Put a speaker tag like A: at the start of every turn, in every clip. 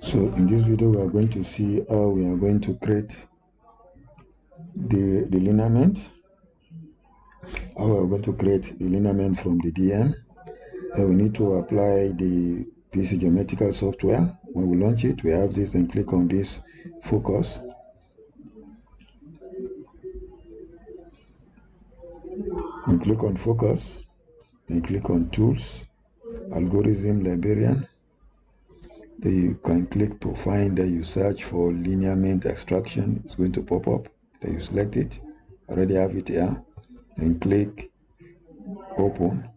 A: So in this video we are going to see how we are going to create the lineament, how we are going to create the lineament from the DM. We need to apply the PC geometrical software. When we launch it, we have this, and click on this focus. And click on focus, then click on tools, algorithm librarian. Then you can click to find that you search for lineament extraction. It's going to pop up. Then you select it. I already have it here. Then click open.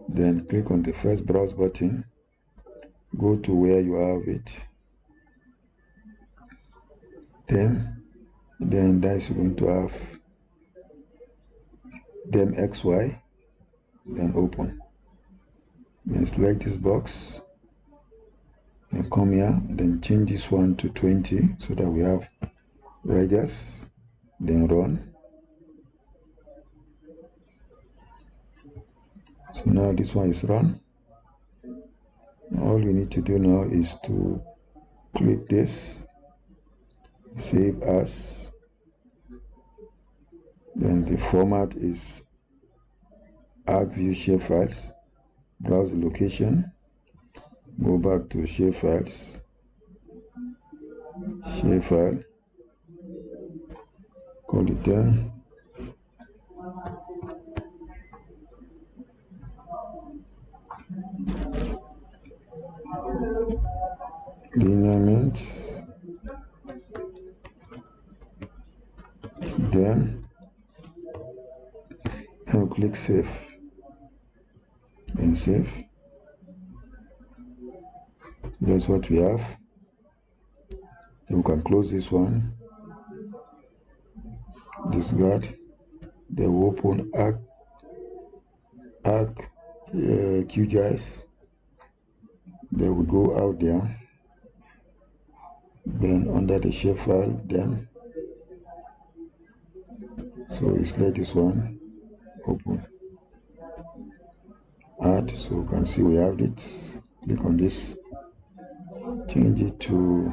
A: Then click on the first browse button. Go to where you have it. Then that's going to have them XY. Then open. Then select this box. Then come here, then change this one to 20 so that we have radius. Then run. So now this one is run. All we need to do now is to click this, save as. Then the format is ArcView shapefiles. Browse the location. Go back to shapefiles, shapefile, call it 10. Lineament, then I'll click save, then save. That's what we have. Then we can close this one, discard. Then we open QGIS. Then we go out there. Then under the shapefile, then so you select this one, open, add. So you can see we have it. Click on this, change it to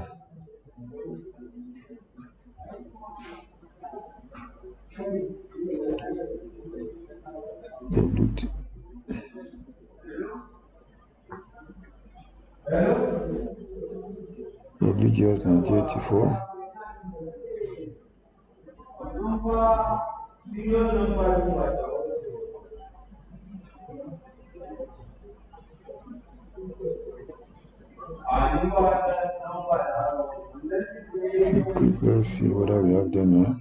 A: WGS 1984. So click, let's see whether we have them here.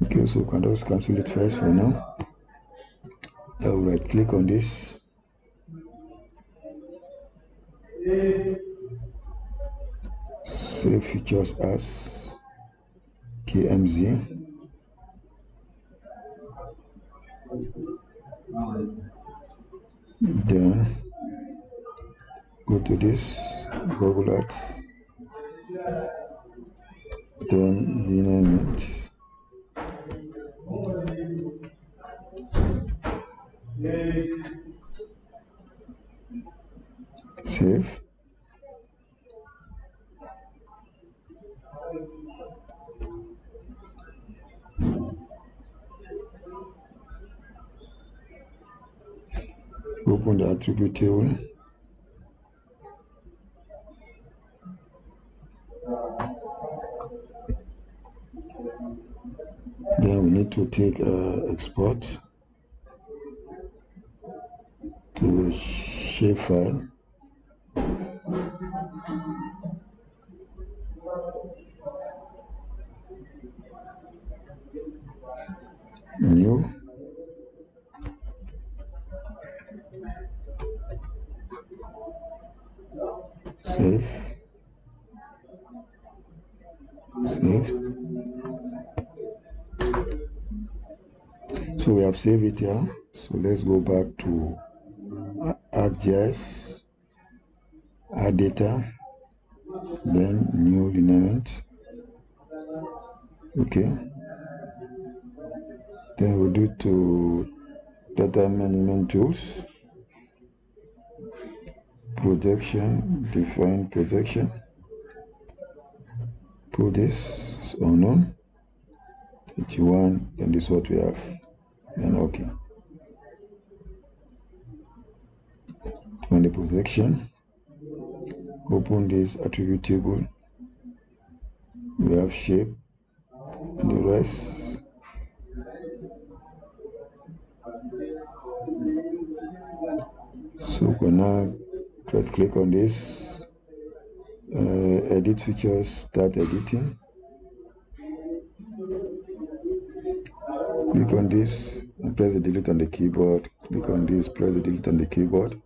A: Okay, so we can just cancel it first for now. I'll right click on this, save features as KMZ. Then go to this Google Earth, then lineament, save. Open the attribute table. Then we need to take export to shapefile. New. Save. So we have saved it here. So let's go back to ArcGIS, add data, then new lineament. Okay. Then we'll do to data management tools, projection, define projection. Put this unknown 31, then this is what we have, then okay. Find the projection, open this attribute table, we have shape and the rest. So we're gonna right click on this, edit features, start editing. Click on this and press the delete on the keyboard. Click on this, press the delete on the keyboard.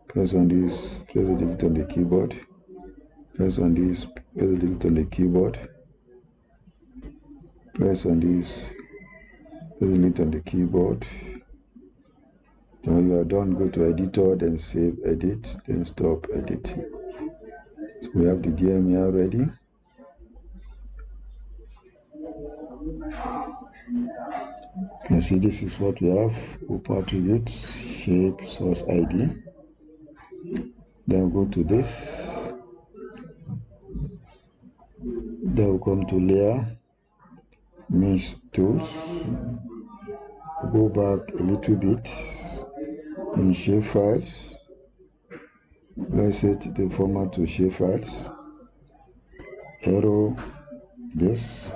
A: Press on this, press the delete on the keyboard. Press on this, press the delete on the keyboard. Press on this, press the delete on the keyboard. Then when you are done, go to editor, then save edit, then stop editing. So we have the DM here ready. You can see this is what we have. Open attributes, shape, source ID. Then we'll go to this. Then we'll come to layer, mesh tools. Go back a little bit in shape files. Let's set the format to shape files. Arrow this.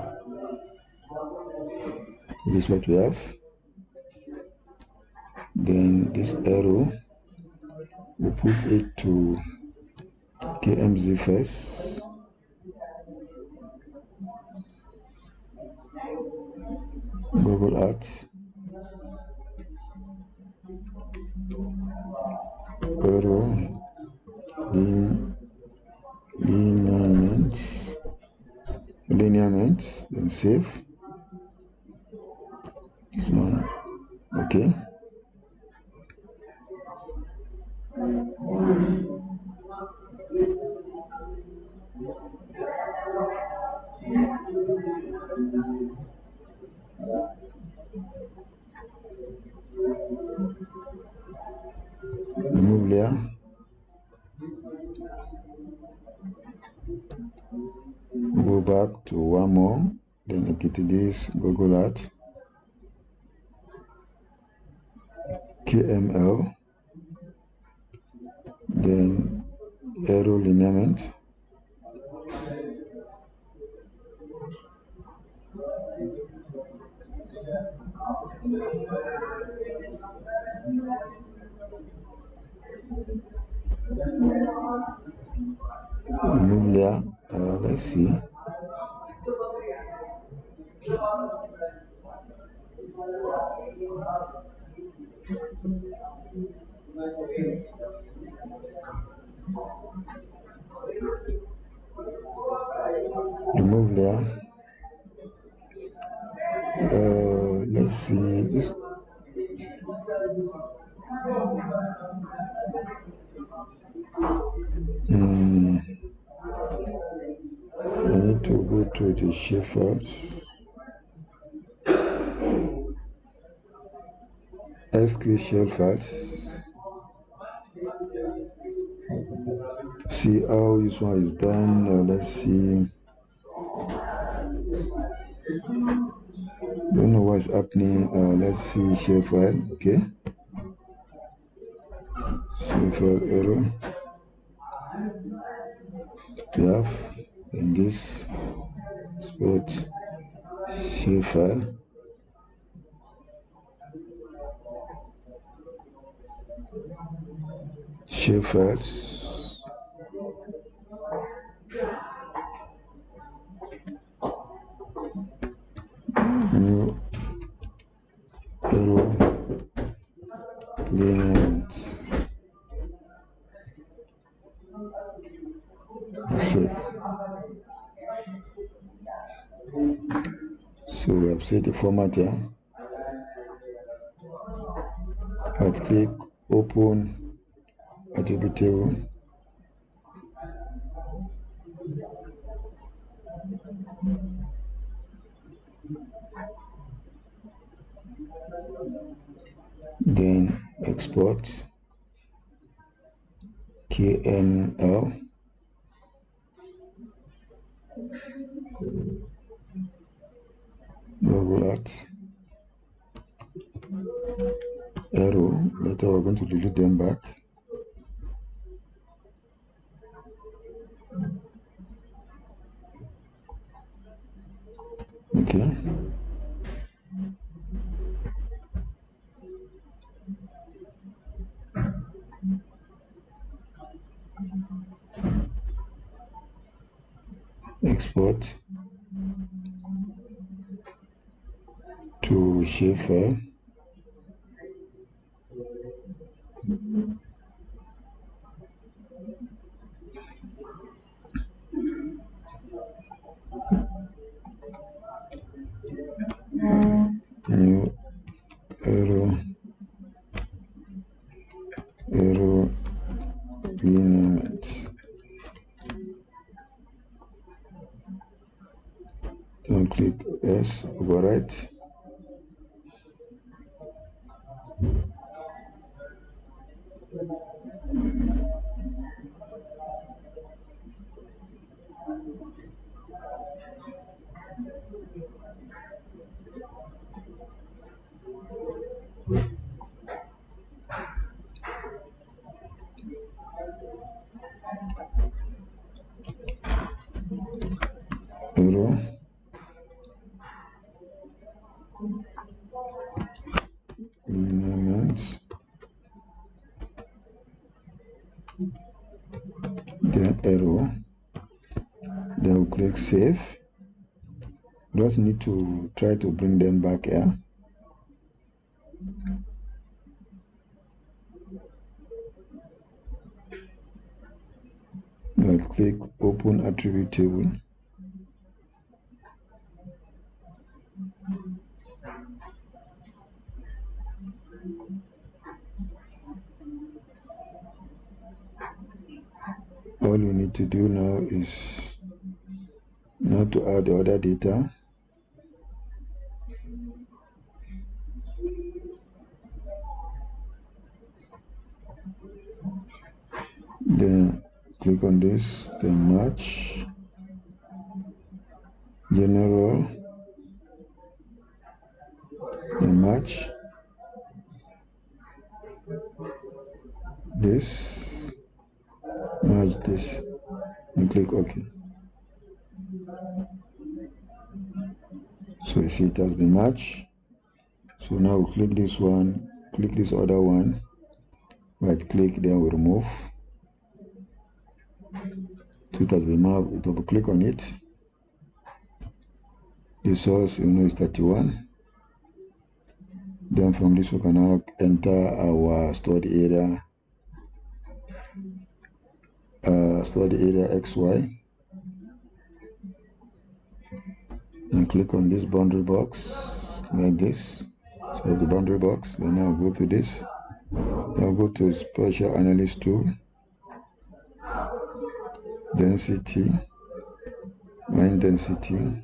A: This is what we have. Then this arrow, we put it to KMZ first. Google Earth. Arrow. Lineaments. Then save. This one. Okay. Remove layer. Go back to one more. Then edit this Google Earth. KML. Then arrow lineament. Remove layer. Let's see. Remove layer. Let's see this. I need to go to the shape files. SQL shell files. See how this one is done. Let's see. Don't know what's happening. Let's see share file. Okay. Share file error. We have in this spot share file. Share files. New arrow lineaments. save. So we have set the format here. Right click, open attribute table. Then export KML. Double at arrow. Later we're going to delete them back. Okay. Export to shapefile. New arrow lineaments. Then click S, overwrite. Arrow lineaments. Then arrow. Then we'll click save. We just need to try to bring them back here. Right click, open attribute table. All you need to do now is not to add the other data. Then click on this, then match, general, then match this, match this, and click OK. So you see it has been matched. So now we click this one, click this other one, right click, then we remove. So it has been mapped, double click on it. The source, is 31. Then from this we can now enter our stored area, XY, and click on this boundary box like this. So we have the boundary box. Then now go to this. Then I'll go to Spatial Analyst tool, density, line density.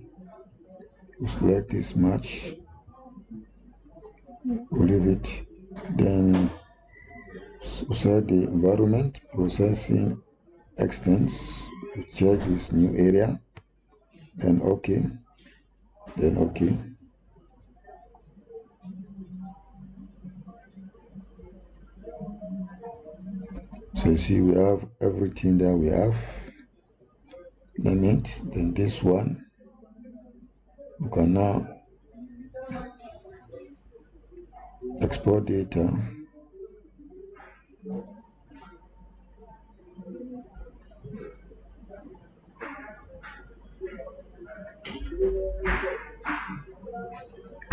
A: We'll select this match. We'll leave it. Then set the environment processing extents. Check this new area. Then OK. Then OK. So you see we have everything that we have. Limit. Then this one. We can now export data.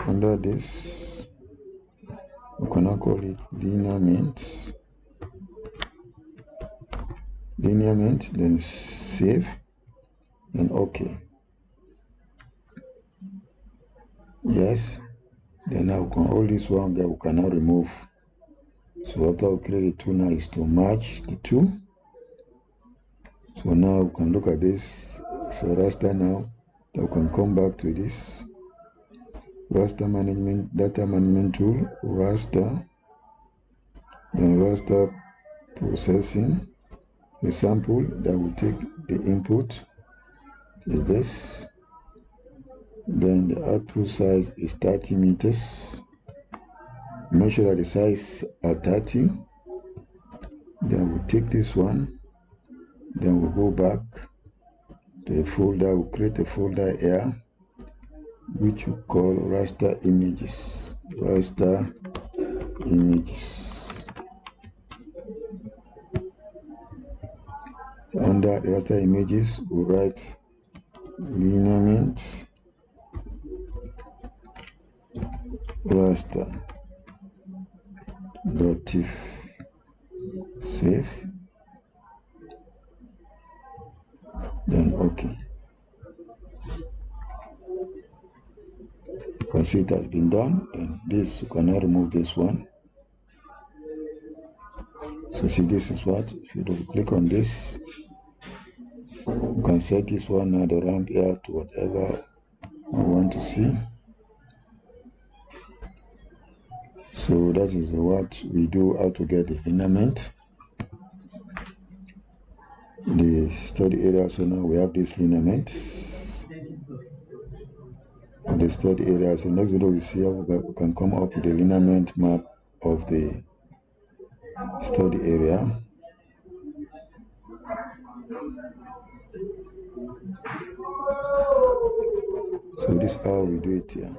A: Under this, we can now call it lineaments. lineament, then save, and OK. Yes, then now we can hold this one that we can now remove. So after we create the two now is to match the two. So now we can look at this. So raster now, that we can come back to this raster management, data management tool, raster, then raster processing. The sample that will take the input is this. Then the output size is 30 meters. Make sure that the size are 30. Then we'll take this one. Then we'll go back to a folder. We'll create a folder here, which we call raster images. Raster images. Under the raster images, we'll write lineament raster .tif. Save, then OK. You can see it has been done. Then this, you can now remove this one. So see, this is what, if you double click on this, you can set this one now, the ramp here, to whatever I want to see. So that is what we do, how to get the lineament. The study area, so now we have this lineament of the study area. So next video we see how we can come up with the lineament map of the study area. So this is how we do it here.